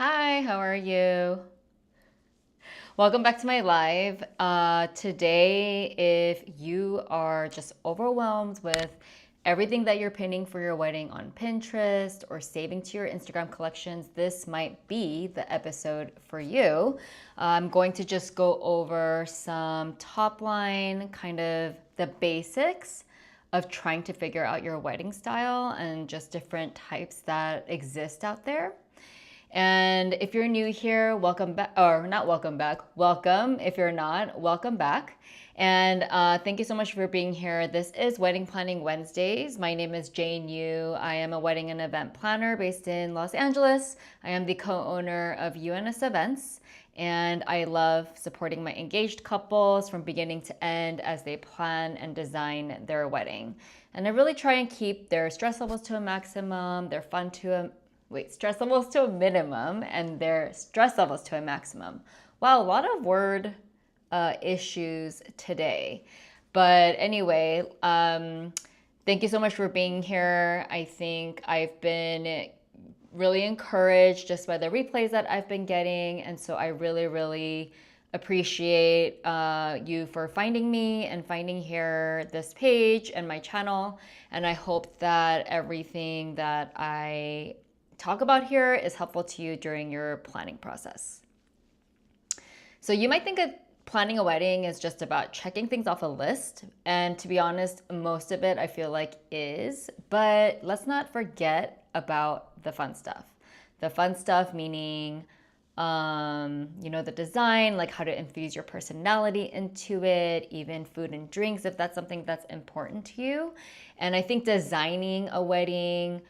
Hi, how are you? Welcome back to my live. Today, if you are just overwhelmed with everything that you're pinning for your wedding on Pinterest or saving to your Instagram collections, this might be the episode for you. I'm going to just go over some top line, kind of the basics of trying to figure out your wedding style and just different types that exist out there. And if you're new here, welcome back, or not welcome back, welcome. If you're not, welcome back. And thank you so much for being here. This is Wedding Planning Wednesdays. My name is Jane Yu. I am a wedding and event planner based in Los Angeles. I am the co-owner of UNS Events. And I love supporting my engaged couples from beginning to end as they plan and design their wedding. And I really try and keep their stress levels to a maximum, their fun to a stress levels to a minimum and their stress levels to a maximum. Wow, a lot of word issues today. But anyway, thank you so much for being here. I think I've been really encouraged just by the replays that I've been getting. And so I really, really appreciate you for finding me and finding here this page and my channel. And I hope that everything that I talk about here is helpful to you during your planning process. So you might think of planning a wedding is just about checking things off a list. And to be honest, most of it I feel like is, but let's not forget about the fun stuff. The fun stuff meaning, the design, like how to infuse your personality into it, even food and drinks, if that's something that's important to you. And I think designing a wedding,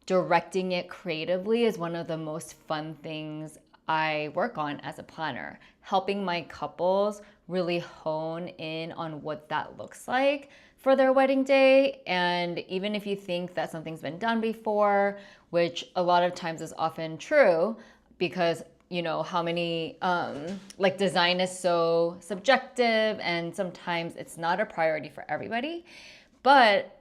directing it creatively is one of the most fun things I work on as a planner, helping my couples really hone in on what that looks like for their wedding day. And even if you think that something's been done before, which a lot of times is often true, because how many design is so subjective and sometimes it's not a priority for everybody. But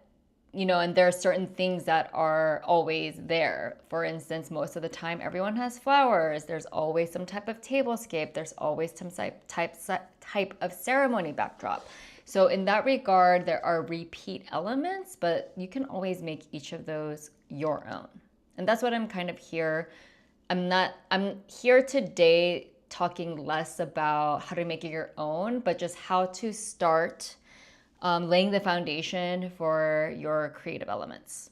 and there are certain things that are always there. For instance, most of the time, everyone has flowers. There's always some type of tablescape. There's always some type of ceremony backdrop. So in that regard, there are repeat elements, but you can always make each of those your own. And that's what I'm kind of here. I'm here today talking less about how to make it your own, but just how to start laying the foundation for your creative elements.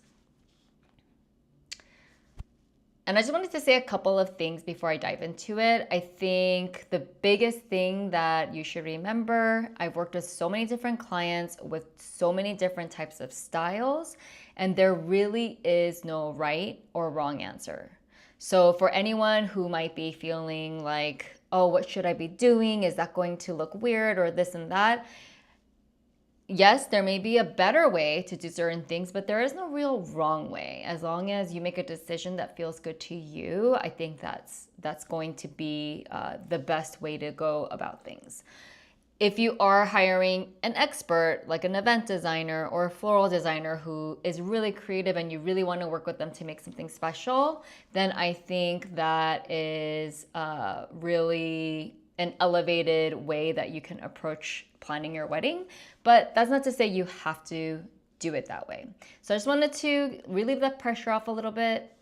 And I just wanted to say a couple of things before I dive into it. I think the biggest thing that you should remember, I've worked with so many different clients with so many different types of styles, and there really is no right or wrong answer. So for anyone who might be feeling like, oh, what should I be doing? Is that going to look weird or this and that? Yes, there may be a better way to do certain things, but there is no real wrong way. As long as you make a decision that feels good to you, I think that's going to be the best way to go about things. If you are hiring an expert, like an event designer or a floral designer who is really creative and you really want to work with them to make something special, then I think that is really an elevated way that you can approach planning your wedding. But that's not to say you have to do it that way. So I just wanted to relieve that pressure off a little bit.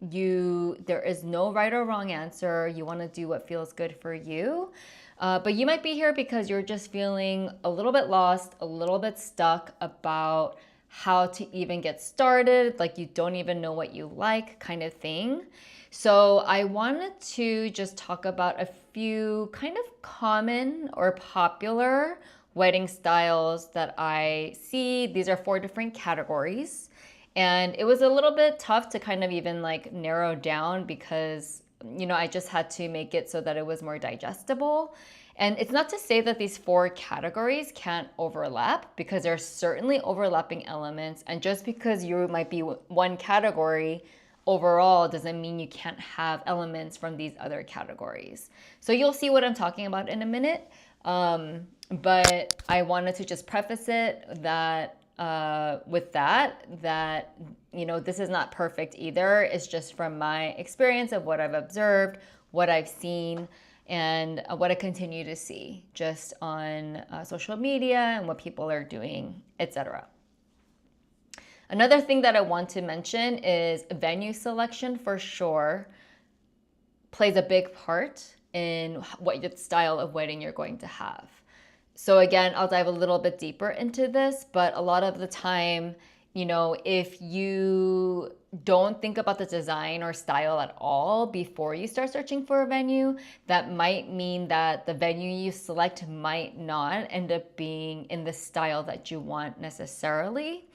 There is no right or wrong answer. You want to do what feels good for you. But you might be here because you're just feeling a little bit lost, a little bit stuck about how to even get started, like you don't even know what you like, kind of thing. So I wanted to just talk about a few kind of common or popular wedding styles that I see. These are 4 different categories. And it was a little bit tough to kind of even like narrow down because, I just had to make it so that it was more digestible. And it's not to say that these 4 categories can't overlap, because there are certainly overlapping elements. And just because you might be one category overall doesn't mean you can't have elements from these other categories. So you'll see what I'm talking about in a minute. But I wanted to just preface it that with that, this is not perfect either. It's just from my experience of what I've observed, what I've seen, and what I continue to see just on social media and what people are doing, etc. Another thing that I want to mention is venue selection for sure plays a big part in what style of wedding you're going to have. So again, I'll dive a little bit deeper into this, but a lot of the time, if you don't think about the design or style at all before you start searching for a venue, that might mean that the venue you select might not end up being in the style that you want necessarily.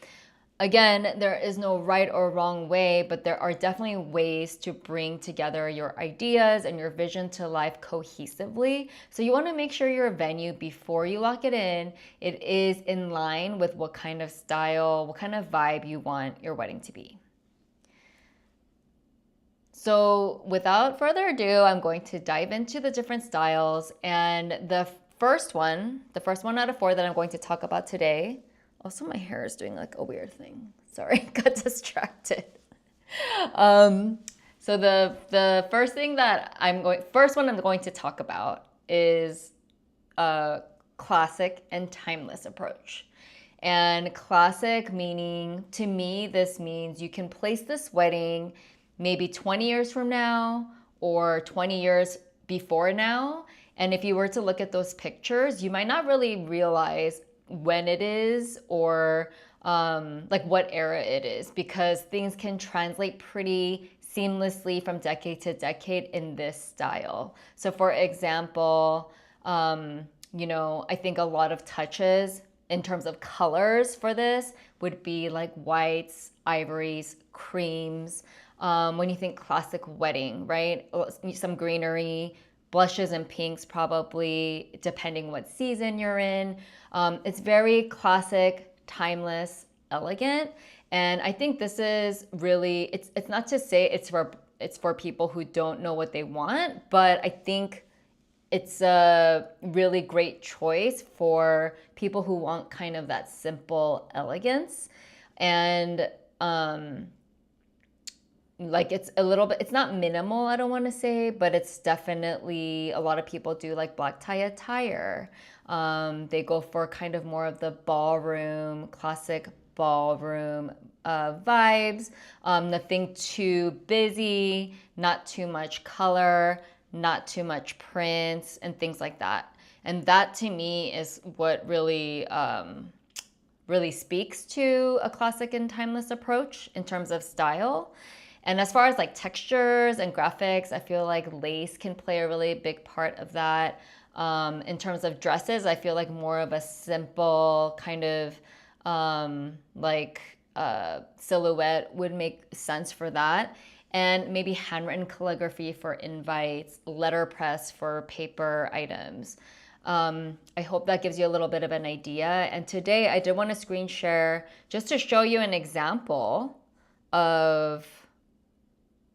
Again, there is no right or wrong way, but there are definitely ways to bring together your ideas and your vision to life cohesively. So you want to make sure your venue, before you lock it is in line with what kind of style, what kind of vibe you want your wedding to be. So without further ado, I'm going to dive into the different styles. And the first one out of 4 that I'm going to talk about today. Also, my hair is doing like a weird thing. Sorry, got distracted. So the first one I'm going to talk about is a classic and timeless approach. And classic meaning, to me, this means you can place this wedding maybe 20 years from now or 20 years before now. And if you were to look at those pictures, you might not really realize when it is or like what era it is, because things can translate pretty seamlessly from decade to decade in this style. So for example, I think a lot of touches in terms of colors for this would be like whites, ivories, creams. When you think classic wedding, right? Some greenery, blushes and pinks probably, depending what season you're in. It's very classic, timeless, elegant. And I think this is really, it's not to say it's for people who don't know what they want, but I think it's a really great choice for people who want kind of that simple elegance. And it's a little bit, it's not minimal, I don't want to say, but it's definitely, a lot of people do like black tie attire. They go for kind of more of the ballroom, classic ballroom vibes. Nothing too busy, not too much color, not too much prints and things like that. And that to me is what really speaks to a classic and timeless approach in terms of style. And as far as like textures and graphics, I feel like lace can play a really big part of that. In terms of dresses, I feel like more of a simple kind of silhouette would make sense for that. And maybe handwritten calligraphy for invites, letterpress for paper items. I hope that gives you a little bit of an idea. And today I did want to screen share just to show you an example of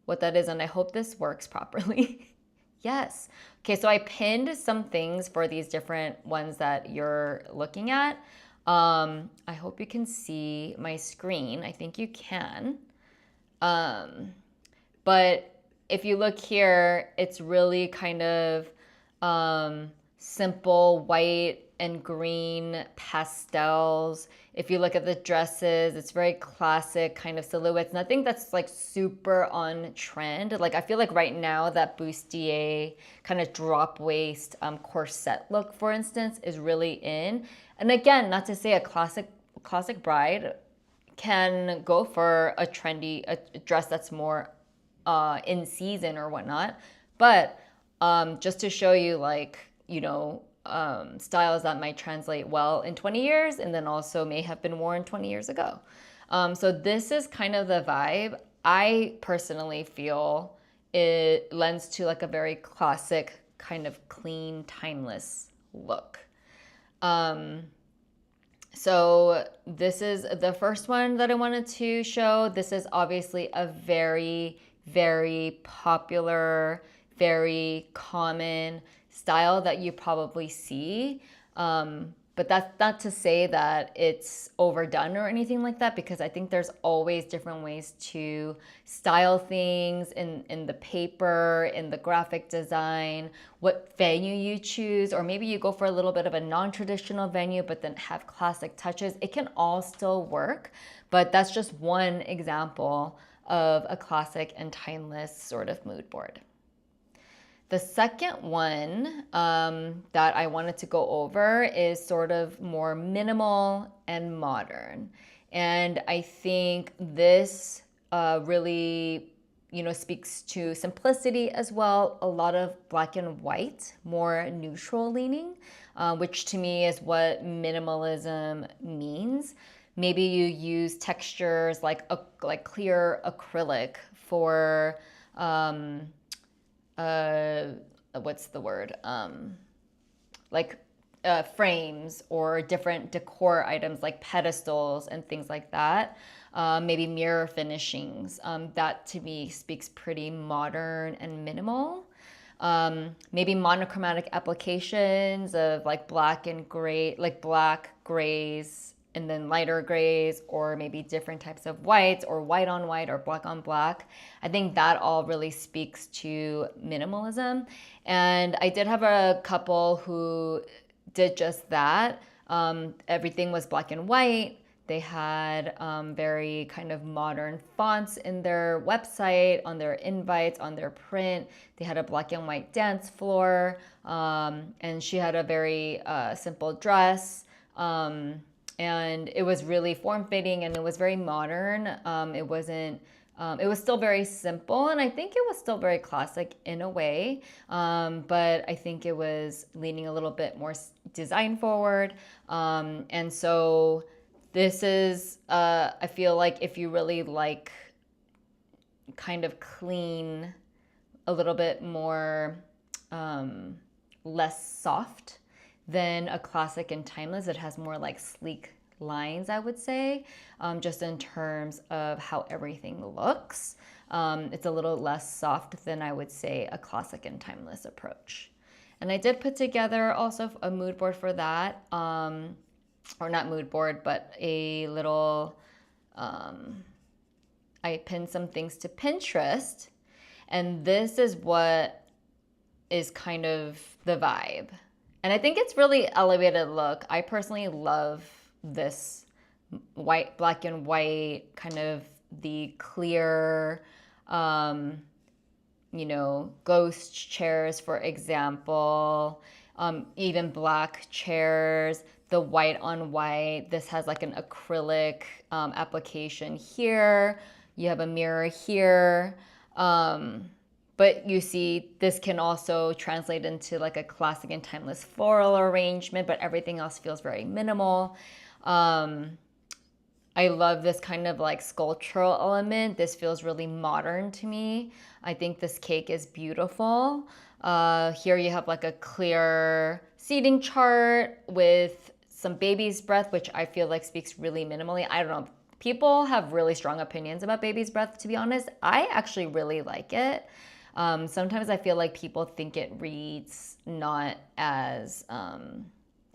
what that is, and I hope this works properly. Yes. Okay, so I pinned some things for these different ones that you're looking at. I hope you can see my screen. I think you can. But if you look here, it's really kind of simple white and green pastels. If you look at the dresses, it's very classic kind of silhouettes. Nothing that's like super on trend. Like I feel like right now that bustier kind of drop waist corset look, for instance, is really in. And again, not to say a classic bride can go for a trendy a dress that's more in season or whatnot. But just to show you styles that might translate well in 20 years and then also may have been worn 20 years ago. So this is kind of the vibe. I personally feel it lends to like a very classic kind of clean, timeless look. So this is the first one that I wanted to show. This is obviously a very, very popular, very common style that you probably see. But that's not to say that it's overdone or anything like that, because I think there's always different ways to style things in the paper, in the graphic design, what venue you choose, or maybe you go for a little bit of a non-traditional venue, but then have classic touches. It can all still work, but that's just one example of a classic and timeless sort of mood board. The second one that I wanted to go over is sort of more minimal and modern. And I think this really, speaks to simplicity as well. A lot of black and white, more neutral leaning, which to me is what minimalism means. Maybe you use textures like clear acrylic for what's the word? Like frames or different decor items like pedestals and things like that. Maybe mirror finishings. That to me speaks pretty modern and minimal. Maybe monochromatic applications of like black and gray, like black, grays, and then lighter grays, or maybe different types of whites, or white on white, or black on black. I think that all really speaks to minimalism. And I did have a couple who did just that. Everything was black and white. They had very kind of modern fonts in their website, on their invites, on their print. They had a black and white dance floor. And she had a very simple dress. And it was really form-fitting, and it was very modern. It was still very simple, and I think it was still very classic in a way. But I think it was leaning a little bit more design forward. And so this is, I feel like if you really like kind of clean, a little bit more, less soft than a classic and timeless. It has more like sleek lines, I would say, just in terms of how everything looks. It's a little less soft than I would say a classic and timeless approach. And I did put together also a mood board for that, or not mood board, but a little, I pinned some things to Pinterest, and this is what is kind of the vibe. And I think it's really elevated look. I personally love this white, black and white, kind of the clear, ghost chairs, for example, even black chairs, the white on white. This has like an acrylic application here. You have a mirror here. But you see, this can also translate into like a classic and timeless floral arrangement, but everything else feels very minimal. I love this kind of like sculptural element. This feels really modern to me. I think this cake is beautiful. Here you have like a clear seating chart with some baby's breath, which I feel like speaks really minimally. I don't know. People have really strong opinions about baby's breath, to be honest. I actually really like it. Sometimes I feel like people think it reads not as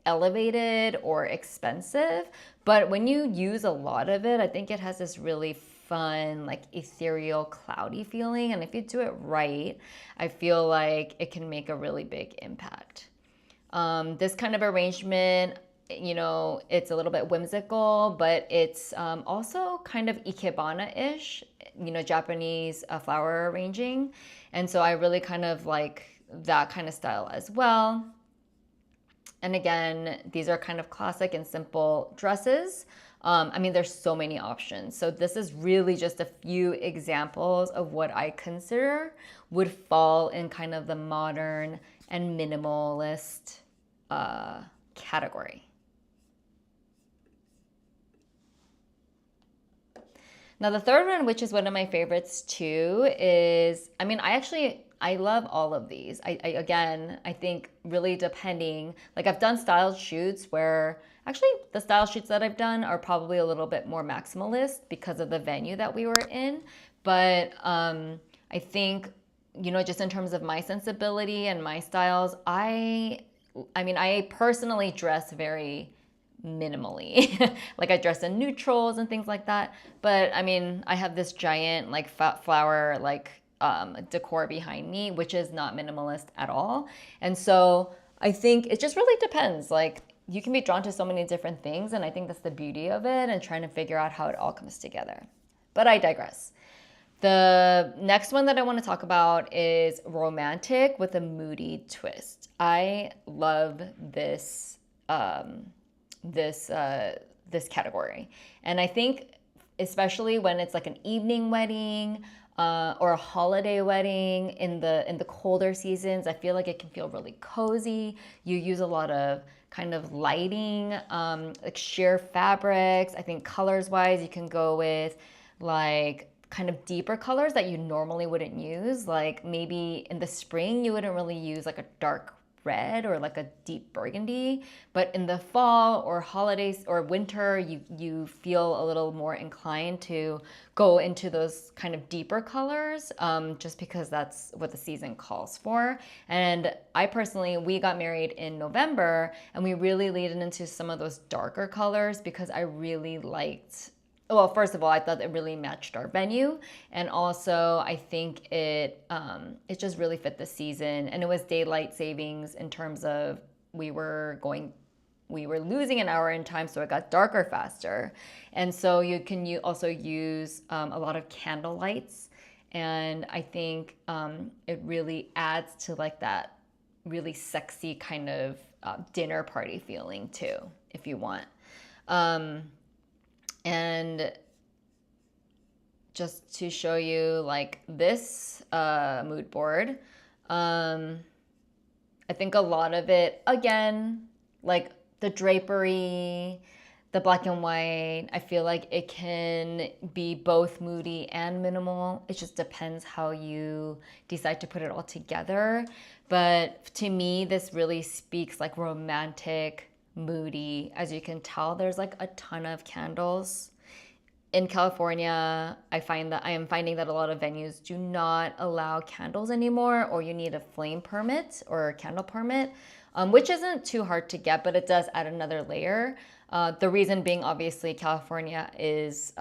elevated or expensive, but when you use a lot of it, I think it has this really fun, like ethereal, cloudy feeling. And if you do it right, I feel like it can make a really big impact. This kind of arrangement, it's a little bit whimsical, but it's also kind of ikebana-ish, Japanese flower arranging. And so I really kind of like that kind of style as well. And again, these are kind of classic and simple dresses. There's so many options. So this is really just a few examples of what I consider would fall in kind of the modern and minimalist category. Now, the third one, which is one of my favorites too, is, I love all of these. I think really depending, like I've done styled shoots where, actually the style shoots that I've done are probably a little bit more maximalist because of the venue that we were in. But I think, just in terms of my sensibility and my styles, I I mean, I personally dress very minimally. Like I dress in neutrals and things like that. But I mean, I have this giant like flower like decor behind me, which is not minimalist at all. And so I think it just really depends. Like you can be drawn to so many different things, and I think that's the beauty of it and trying to figure out how it all comes together. But I digress. The next one that I want to talk about is romantic with a moody twist. I love this category, and I think especially when it's like an evening wedding or a holiday wedding in the colder seasons, I feel like it can feel really cozy. You use a lot of kind of lighting, like sheer fabrics. I think colors wise, you can go with like kind of deeper colors that you normally wouldn't use. Like maybe in the spring, you wouldn't really use like a dark red or like a deep burgundy, but in the fall or holidays or winter, you feel a little more inclined to go into those kind of deeper colors, just because that's what the season calls for. And I personally, we got married in November, and we really leaned into some of those darker colors because I really liked, well, first of all, I thought it really matched our venue, and also I think it just really fit the season, and it was daylight savings in terms of we were losing an hour in time, so it got darker faster, and so you also use a lot of candle lights, and I think it really adds to like that really sexy kind of dinner party feeling too, if you want. And just to show you like this mood board, I think a lot of it, again, like the drapery, the black and white, I feel like it can be both moody and minimal. It just depends how you decide to put it all together. But to me, this really speaks like romantic, moody. As you can tell, there's like a ton of candles. In California, I am finding that a lot of venues do not allow candles anymore, or you need a flame permit or a candle permit, which isn't too hard to get, but it does add another layer. The reason being, obviously, California is,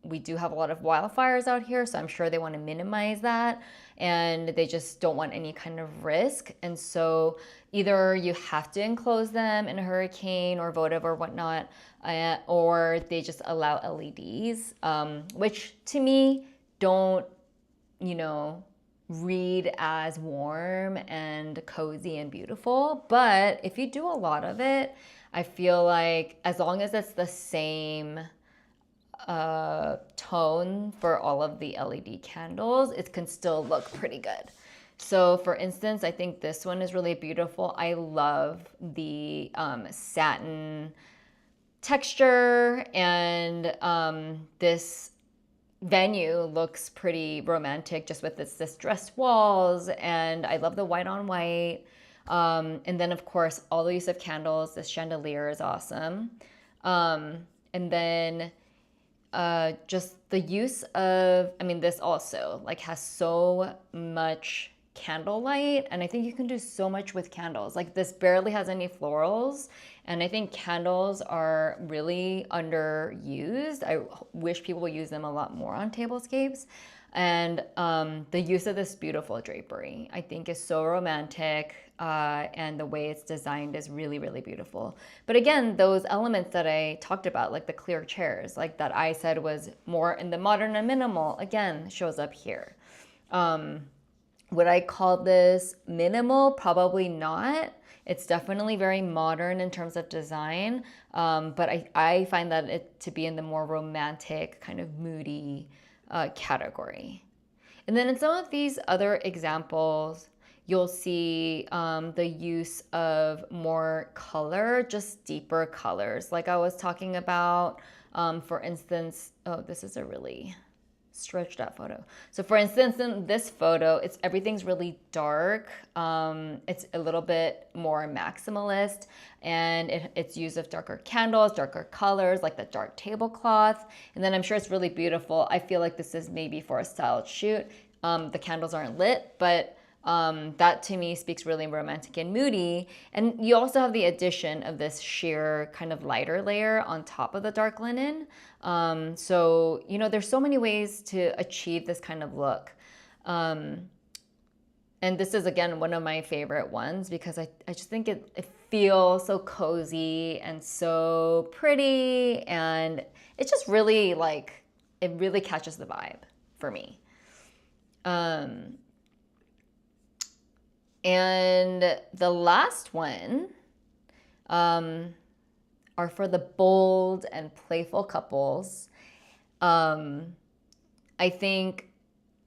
we do have a lot of wildfires out here, so I'm sure they want to minimize that, and they just don't want any kind of risk. And so either you have to enclose them in a hurricane or votive or whatnot, or they just allow LEDs, which to me don't, read as warm and cozy and beautiful. But if you do a lot of it, I feel like as long as it's the same tone for all of the LED candles, it can still look pretty good. So for instance, I think this one is really beautiful. I love the satin texture, and this venue looks pretty romantic just with this distressed walls, and I love the white on white. And then of course all the use of candles. This chandelier is awesome. And then just the use of, this also like has so much candlelight, and I think you can do so much with candles. Like this barely has any florals, and I think candles are really underused. I wish people would use them a lot more on tablescapes. And the use of this beautiful drapery, I think, is so romantic, and the way it's designed is really, really beautiful. But again, those elements that I talked about, like the clear chairs, like that I said was more in the modern and minimal, again, shows up here. Would I call this minimal? Probably not. It's definitely very modern in terms of design, but I find that it to be in the more romantic, kind of moody category. And then in some of these other examples, you'll see the use of more color, just deeper colors. Like I was talking about, for instance, oh, this is a really stretched out photo. So for instance, in this photo, everything's really dark. It's a little bit more maximalist, and it's use of darker candles, darker colors, like the dark tablecloth. And then I'm sure it's really beautiful. I feel like this is maybe for a styled shoot. The candles aren't lit, but That to me speaks really romantic and moody. And you also have the addition of this sheer kind of lighter layer on top of the dark linen. So, there's so many ways to achieve this kind of look. And this is, again, one of my favorite ones because I just think it feels so cozy and so pretty. And it's just really it really catches the vibe for me. And the last one are for the bold and playful couples. I think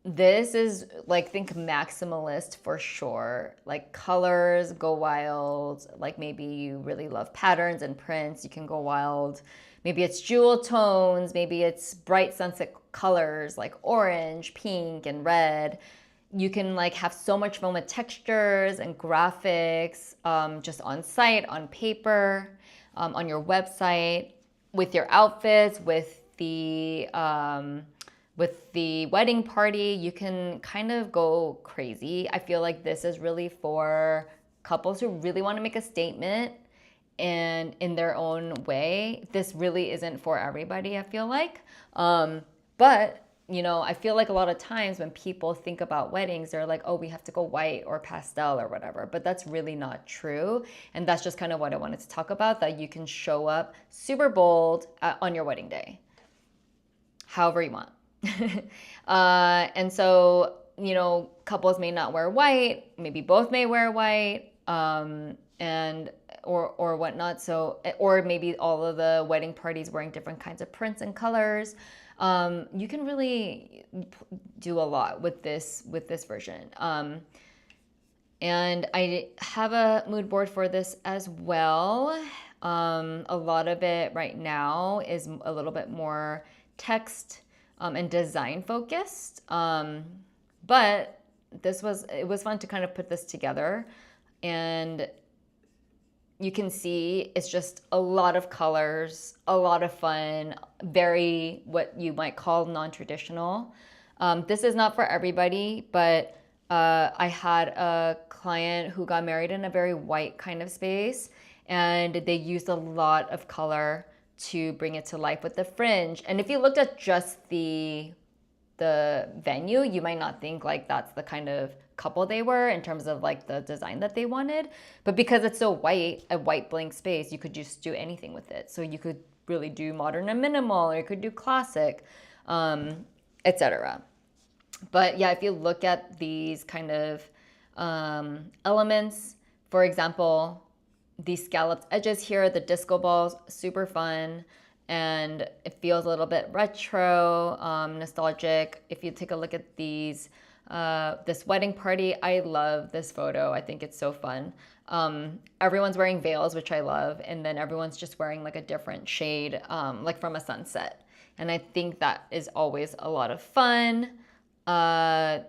this is think maximalist for sure. Like colors, go wild. Like maybe you really love patterns and prints, you can go wild. Maybe it's jewel tones, maybe it's bright sunset colors like orange, pink, and red. You can have so much fun with textures and graphics, just on site, on paper, on your website, with your outfits, with the wedding party. You can kind of go crazy. I feel like this is really for couples who really want to make a statement and in their own way. This really isn't for everybody, I feel like. But I feel like a lot of times when people think about weddings, they're like, oh, we have to go white or pastel or whatever. But that's really not true. And that's just kind of what I wanted to talk about, that you can show up super bold on your wedding day, however you want. And so, couples may not wear white, maybe both may wear white, or whatnot. So, or maybe all of the wedding parties wearing different kinds of prints and colors. You can really do a lot with this version. And I have a mood board for this as well. A lot of it right now is a little bit more text and design focused. But it was fun to kind of put this together, and you can see it's just a lot of colors, a lot of fun, very what you might call non-traditional. This is not for everybody, but I had a client who got married in a very white kind of space, and they used a lot of color to bring it to life with the fringe. And if you looked at just the venue, you might not think that's the kind of couple they were in terms of the design that they wanted. But because it's so white, a white blank space, you could just do anything with it. So you could really do modern and minimal, or you could do classic, etc. But yeah, if you look at these kind of elements, for example, these scalloped edges here, the disco balls, super fun. And it feels a little bit retro, nostalgic. If you take a look at these, this wedding party, I love this photo. I think it's so fun. Everyone's wearing veils, which I love. And then everyone's just wearing a different shade, from a sunset. And I think that is always a lot of fun. And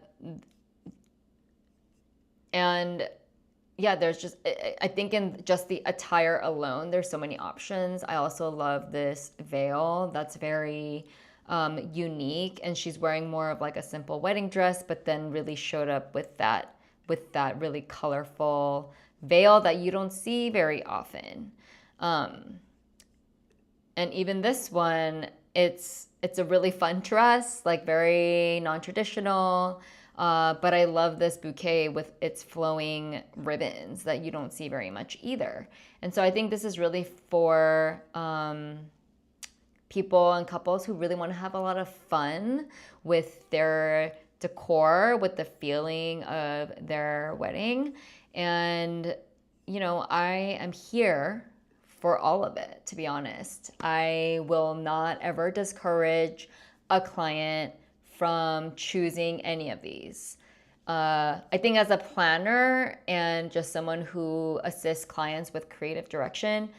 yeah, there's just, I think in just the attire alone, there's so many options. I also love this veil that's very unique, and she's wearing more of a simple wedding dress, but then really showed up with that really colorful veil that you don't see very often. And even this one, it's a really fun dress, very non-traditional. But I love this bouquet with its flowing ribbons that you don't see very much either. And so I think this is really for people and couples who really want to have a lot of fun with their decor, with the feeling of their wedding. And, I am here for all of it, to be honest. I will not ever discourage a client from choosing any of these. I think as a planner and just someone who assists clients with creative direction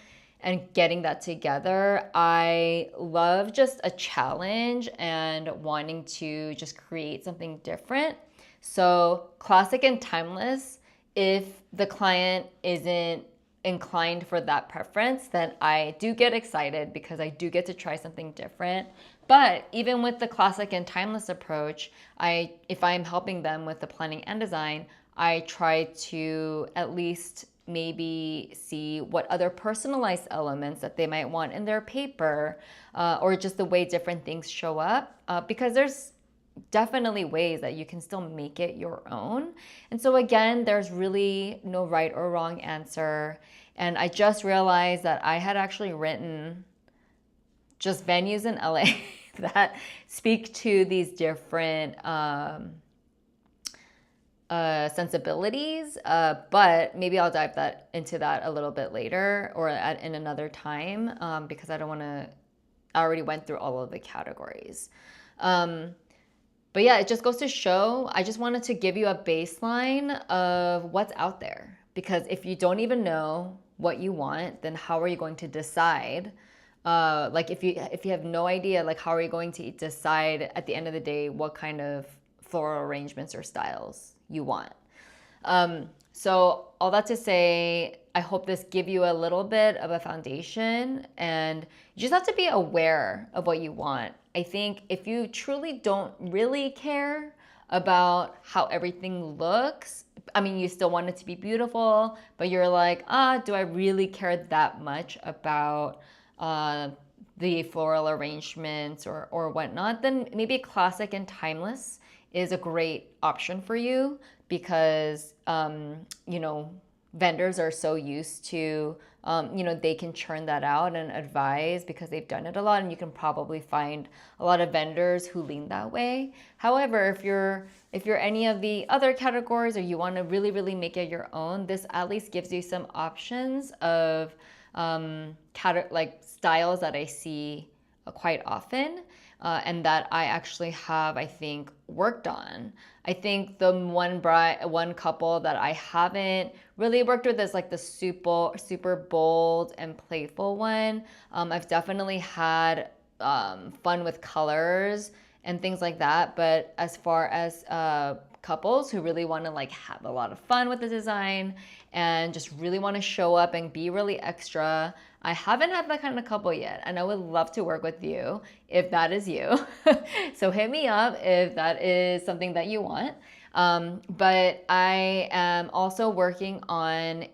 and getting that together, I love just a challenge and wanting to just create something different. So classic and timeless, if the client isn't inclined for that preference, then I do get excited because I do get to try something different. But even with the classic and timeless approach, if I'm helping them with the planning and design, I try to at least maybe see what other personalized elements that they might want in their paper, or just the way different things show up, because there's definitely ways that you can still make it your own. And so again, there's really no right or wrong answer. And I just realized that I had actually written just venues in LA that speak to these different sensibilities, but maybe I'll dive into that a little bit later, or in another time, because I don't want to. I already went through all of the categories. But yeah, it just goes to show, I just wanted to give you a baseline of what's out there. Because if you don't even know what you want, then how are you going to decide? Like if you have no idea, like how are you going to decide at the end of the day what kind of floral arrangements or styles you want? So all that to say, I hope this give you a little bit of a foundation, and you just have to be aware of what you want. I think if you truly don't really care about how everything looks, I mean, you still want it to be beautiful, but you're like, do I really care that much about the floral arrangements or whatnot? Then maybe classic and timeless is a great option for you, because vendors are so used to they can churn that out and advise because they've done it a lot, and you can probably find a lot of vendors who lean that way. However, if you're any of the other categories, or you want to really make it your own, this at least gives you some options of like styles that I see quite often, and that I actually have, I think, worked on. I think the one couple that I haven't really worked with is like the super bold and playful one. I've definitely had fun with colors and things like that, but as far as couples who really want to like have a lot of fun with the design and just really want to show up and be really extra, I haven't had that kind of couple yet, and I would love to work with you if that is you. So hit me up if that is something that you want. But I am also working on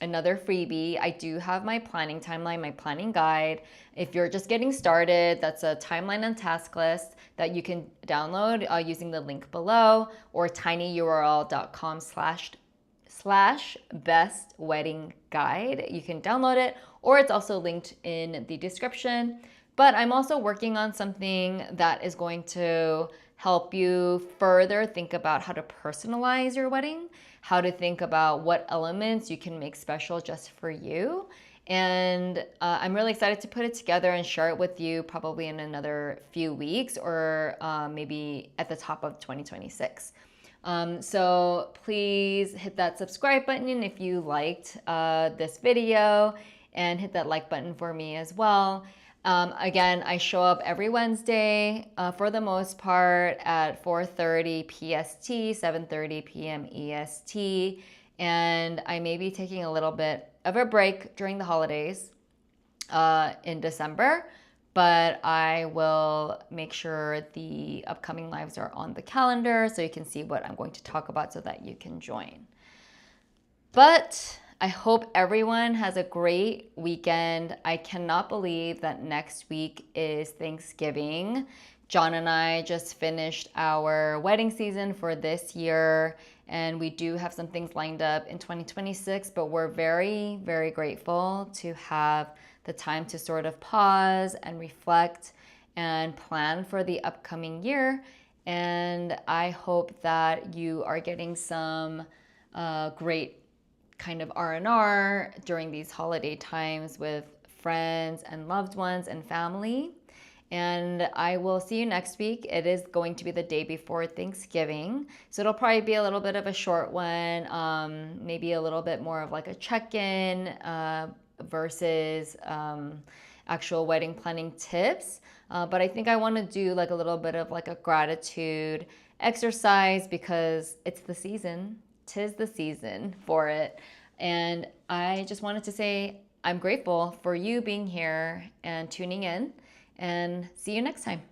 another freebie. I do have my planning timeline, my planning guide. If you're just getting started, that's a timeline and task list that you can download using the link below, or tinyurl.com/best wedding guide. You can download it, or it's also linked in the description. But I'm also working on something that is going to help you further think about how to personalize your wedding, how to think about what elements you can make special just for you. And I'm really excited to put it together and share it with you probably in another few weeks, or maybe at the top of 2026. So please hit that subscribe button if you liked this video, and hit that like button for me as well. Again, I show up every Wednesday for the most part at 4:30 PST, 7:30 p.m. EST, and I may be taking a little bit of a break during the holidays in December, but I will make sure the upcoming lives are on the calendar so you can see what I'm going to talk about so that you can join. But I hope everyone has a great weekend. I cannot believe that next week is Thanksgiving. John and I just finished our wedding season for this year, and we do have some things lined up in 2026, but we're very, very grateful to have the time to sort of pause and reflect and plan for the upcoming year. And I hope that you are getting some great kind of R&R during these holiday times with friends and loved ones and family. And I will see you next week. It is going to be the day before Thanksgiving, so it'll probably be a little bit of a short one, maybe a little bit more of like a check-in versus actual wedding planning tips. But I think I want to do like a little bit of like a gratitude exercise, because it's the season. 'Tis the season for it. And I just wanted to say I'm grateful for you being here and tuning in, and see you next time.